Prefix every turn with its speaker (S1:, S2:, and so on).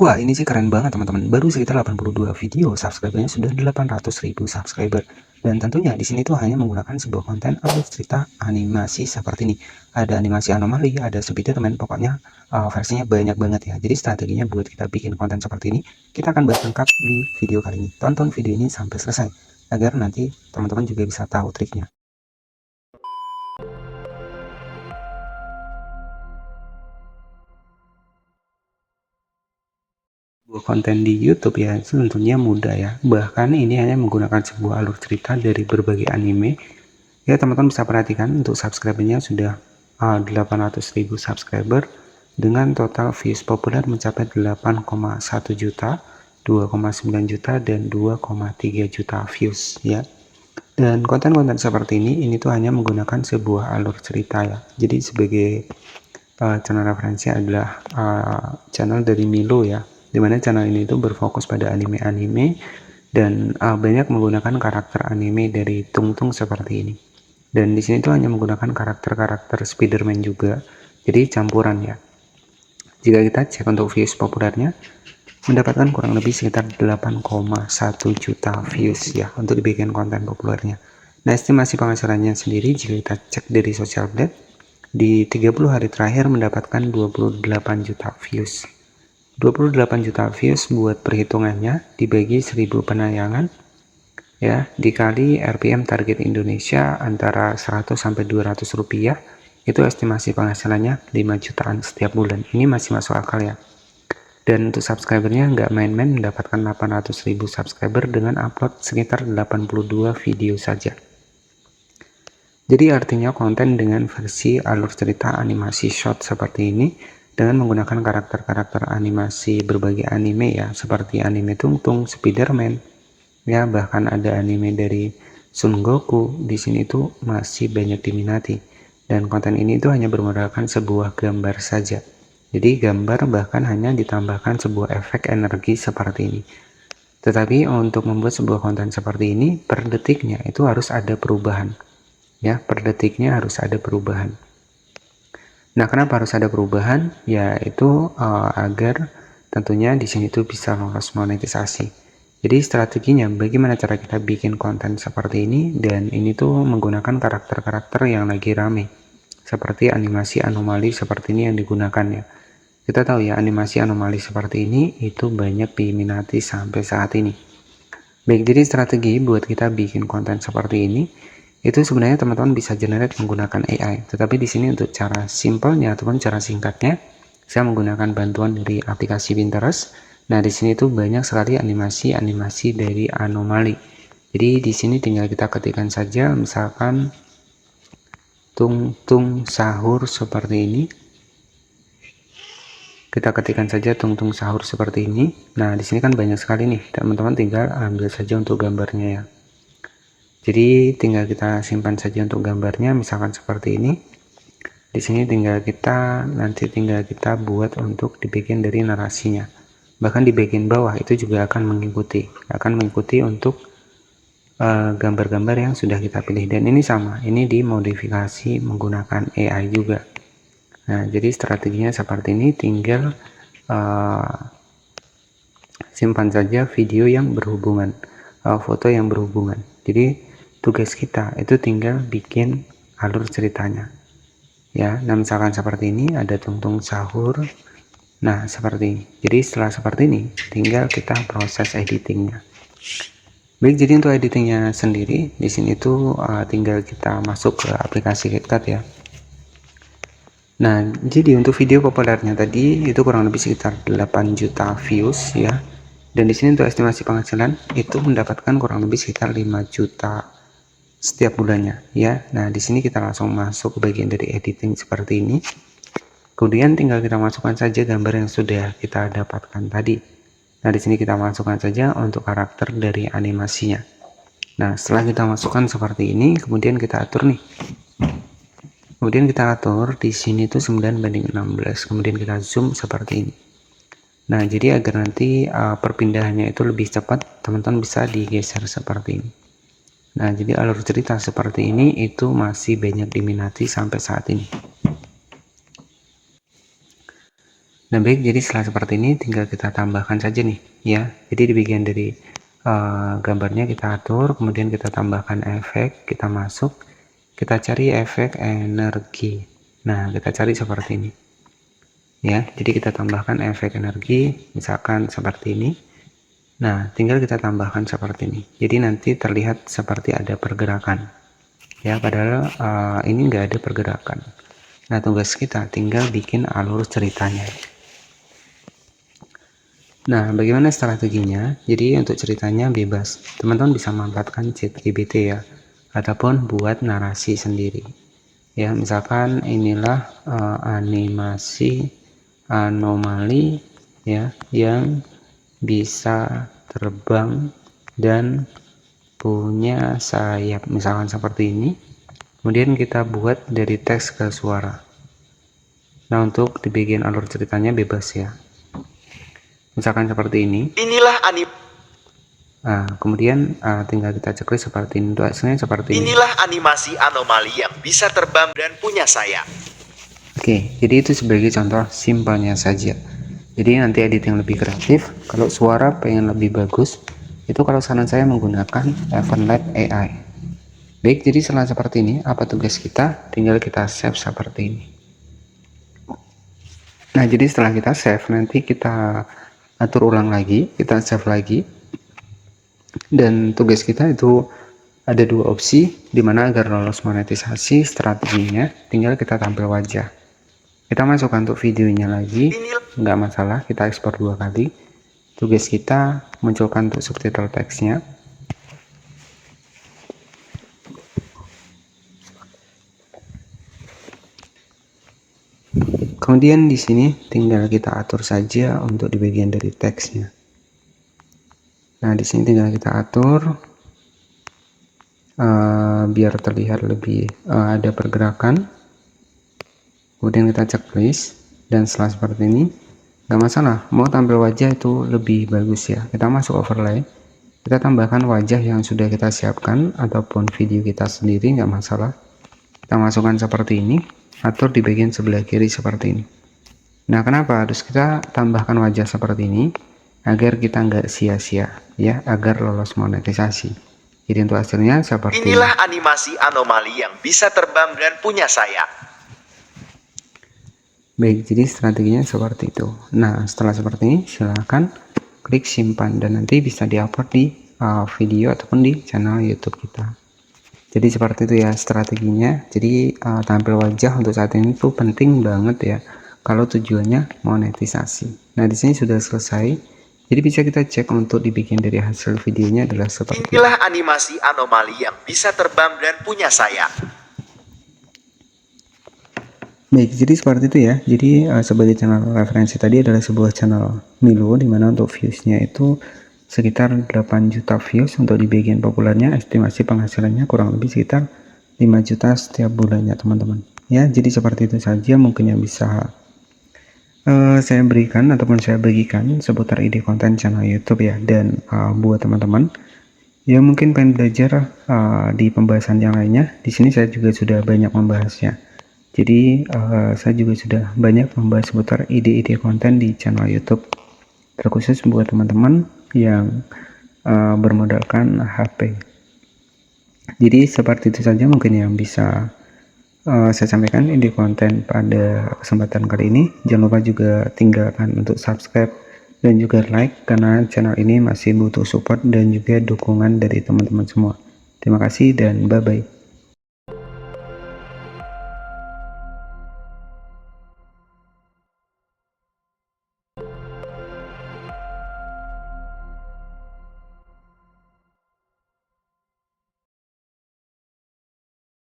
S1: Wah, ini sih keren banget teman-teman. Baru sekitar 82 video, subscribernya sudah 800.000 subscriber. Dan tentunya di sini tuh hanya menggunakan sebuah konten alur cerita animasi seperti ini. Ada animasi anomali, ada Spiderman, pokoknya versinya banyak banget ya. Jadi strateginya buat kita bikin konten seperti ini, kita akan bahas lengkap di video kali ini. Tonton video ini sampai selesai, agar nanti teman-teman juga bisa tahu triknya. Sebuah konten di YouTube ya, itu tentunya mudah ya. Bahkan ini hanya menggunakan sebuah alur cerita dari berbagai anime. Ya, teman-teman bisa perhatikan untuk subscribernya sudah 800.000 subscriber dengan total views populer mencapai 8,1 juta, 2,9 juta, dan 2,3 juta views ya. Dan konten-konten seperti ini tuh hanya menggunakan sebuah alur cerita ya. Jadi sebagai channel referensi adalah channel dari Milo ya, dimana channel ini tuh berfokus pada anime-anime dan banyak menggunakan karakter anime dari Tung seperti ini. Dan di sini tuh hanya menggunakan karakter-karakter Spiderman juga, jadi campuran ya. Jika kita cek untuk views populernya, mendapatkan kurang lebih sekitar 8,1 juta views ya untuk dibikin konten populernya. Nah, estimasi penghasilannya sendiri jika kita cek dari Social Blade, di 30 hari terakhir mendapatkan 28 juta views. 28 juta views buat perhitungannya dibagi 1000 penayangan ya, dikali RPM target Indonesia antara 100 sampai 200 rupiah, itu estimasi penghasilannya 5 jutaan setiap bulan. Ini masih masuk akal ya. Dan untuk subscribernya nggak main-main, mendapatkan 800.000 subscriber dengan upload sekitar 82 video saja. Jadi artinya konten dengan versi alur cerita animasi short seperti ini dengan menggunakan karakter-karakter animasi berbagai anime ya, seperti anime Tung, Spiderman, ya bahkan ada anime dari Son Goku. Di sini tuh masih banyak diminati, dan konten ini tuh hanya bermodalkan sebuah gambar saja. Jadi gambar bahkan hanya ditambahkan sebuah efek energi seperti ini. Tetapi untuk membuat sebuah konten seperti ini, per detiknya itu harus ada perubahan ya, per detiknya harus ada perubahan. Nah, kenapa harus ada perubahan? Ya itu agar tentunya di sini tuh bisa lolos monetisasi. Jadi strateginya bagaimana cara kita bikin konten seperti ini, dan ini tuh menggunakan karakter-karakter yang lagi rame seperti animasi anomali seperti ini yang digunakan ya. Kita tahu ya, animasi anomali seperti ini itu banyak diminati sampai saat ini. Baik, jadi strategi buat kita bikin konten seperti ini itu sebenarnya teman-teman bisa generate menggunakan AI. Tetapi di sini untuk cara simpelnya ataupun cara singkatnya, saya menggunakan bantuan dari aplikasi Pinterest. Nah, di sini tuh banyak sekali animasi-animasi dari anomali. Jadi di sini tinggal kita ketikkan saja, misalkan tung sahur seperti ini. Kita ketikkan saja tung sahur seperti ini. Nah, di sini kan banyak sekali nih, teman-teman tinggal ambil saja untuk gambarnya ya. Jadi tinggal kita simpan saja untuk gambarnya, misalkan seperti ini. Di sini tinggal kita buat untuk dibikin dari narasinya. Bahkan di bagian bawah itu juga akan mengikuti untuk gambar-gambar yang sudah kita pilih. Dan ini sama, ini dimodifikasi menggunakan AI juga. Nah, jadi strateginya seperti ini, tinggal simpan saja video yang berhubungan, foto yang berhubungan. Jadi tugas kita itu tinggal bikin alur ceritanya ya. Nah, misalkan seperti ini ada tung sahur. Nah, seperti ini. Jadi setelah seperti ini tinggal kita proses editingnya. Baik, jadi untuk editingnya sendiri di sini tuh tinggal kita masuk ke aplikasi CapCut ya. Nah, jadi untuk video populernya tadi itu kurang lebih sekitar 8 juta views ya. Dan di sini untuk estimasi penghasilan itu mendapatkan kurang lebih sekitar 5 juta setiap bulannya ya. Nah, di sini kita langsung masuk ke bagian dari editing seperti ini. Kemudian tinggal kita masukkan saja gambar yang sudah kita dapatkan tadi. Nah, di sini kita masukkan saja untuk karakter dari animasinya. Nah, setelah kita masukkan seperti ini, kemudian kita atur nih. Kemudian kita atur di sini tuh 9:16, kemudian kita zoom seperti ini. Nah, jadi agar nanti perpindahannya itu lebih cepat, teman-teman bisa digeser seperti ini. Nah, jadi alur cerita seperti ini itu masih banyak diminati sampai saat ini. Nah baik, jadi setelah seperti ini tinggal kita tambahkan saja nih ya. Jadi di bagian dari gambarnya kita atur, kemudian kita tambahkan efek, kita masuk, kita cari efek energi. Nah kita cari seperti ini ya. Jadi kita tambahkan efek energi misalkan seperti ini. Nah tinggal kita tambahkan seperti ini, jadi nanti terlihat seperti ada pergerakan ya, padahal ini enggak ada pergerakan. Nah tugas kita tinggal bikin alur ceritanya. Nah bagaimana strateginya? Jadi untuk ceritanya bebas, teman-teman bisa memanfaatkan ChatGPT ya, ataupun buat narasi sendiri ya. Misalkan inilah animasi anomali ya yang bisa terbang dan punya sayap, misalkan seperti ini. Kemudian kita buat dari teks ke suara. Nah untuk di bagian alur ceritanya bebas ya, misalkan seperti ini.
S2: Inilah
S1: Kemudian tinggal kita checklist seperti ini. Untuk hasilnya seperti ini.
S2: Inilah animasi anomali yang bisa terbang dan punya sayap.
S1: Oke, jadi itu sebagai contoh simpelnya saja. Jadi nanti editing lebih kreatif, kalau suara pengen lebih bagus, itu kalau saran saya menggunakan Evenlet AI. Baik, jadi setelah seperti ini, apa tugas kita? Tinggal kita save seperti ini. Nah, jadi setelah kita save, nanti kita atur ulang lagi, kita save lagi. Dan tugas kita itu ada dua opsi, dimana agar lolos monetisasi strateginya, tinggal kita tampil wajah. Kita masukkan untuk videonya lagi, nggak masalah, kita ekspor 2 kali. Tugas kita munculkan untuk subtitle teksnya. Kemudian di sini tinggal kita atur saja untuk di bagian dari teksnya. Nah, di sini tinggal kita atur biar terlihat lebih ada pergerakan. Kemudian kita checklist, dan setelah seperti ini nggak masalah, mau tampil wajah itu lebih bagus ya, kita masuk overlay, kita tambahkan wajah yang sudah kita siapkan ataupun video kita sendiri, nggak masalah. Kita masukkan seperti ini, atur di bagian sebelah kiri seperti ini. Nah kenapa harus kita tambahkan wajah seperti ini? Agar kita nggak sia-sia ya, agar lolos monetisasi. Jadi untuk hasilnya seperti
S2: inilah animasi anomali yang bisa terbang dan punya sayap.
S1: Baik, jadi strateginya seperti itu. Nah, setelah seperti ini, silahkan klik simpan dan nanti bisa diupload di video ataupun di channel YouTube kita. Jadi seperti itu ya strateginya. Jadi tampil wajah untuk saat ini tuh penting banget ya, kalau tujuannya monetisasi. Nah, di sini sudah selesai. Jadi bisa kita cek untuk dibikin dari hasil videonya adalah seperti
S2: inilah animasi anomali yang bisa terbang dan punya sayap.
S1: Baik, jadi seperti itu ya. Jadi sebagai channel referensi tadi adalah sebuah channel Milo, dimana untuk viewsnya itu sekitar 8 juta views. Untuk di bagian populernya estimasi penghasilannya kurang lebih sekitar 5 juta setiap bulannya teman-teman ya. Jadi seperti itu saja mungkin yang bisa saya berikan ataupun saya bagikan seputar ide konten channel YouTube ya. Dan buat teman-teman yang mungkin pengen belajar di pembahasan yang lainnya, di sini saya juga sudah banyak membahasnya. Jadi saya juga sudah banyak membahas seputar ide-ide konten di channel YouTube, terkhusus buat teman-teman yang bermodalkan HP. Jadi seperti itu saja mungkin yang bisa saya sampaikan ide konten pada kesempatan kali ini. Jangan lupa juga tinggalkan untuk subscribe dan juga like, karena channel ini masih butuh support dan juga dukungan dari teman-teman semua. Terima kasih dan bye-bye.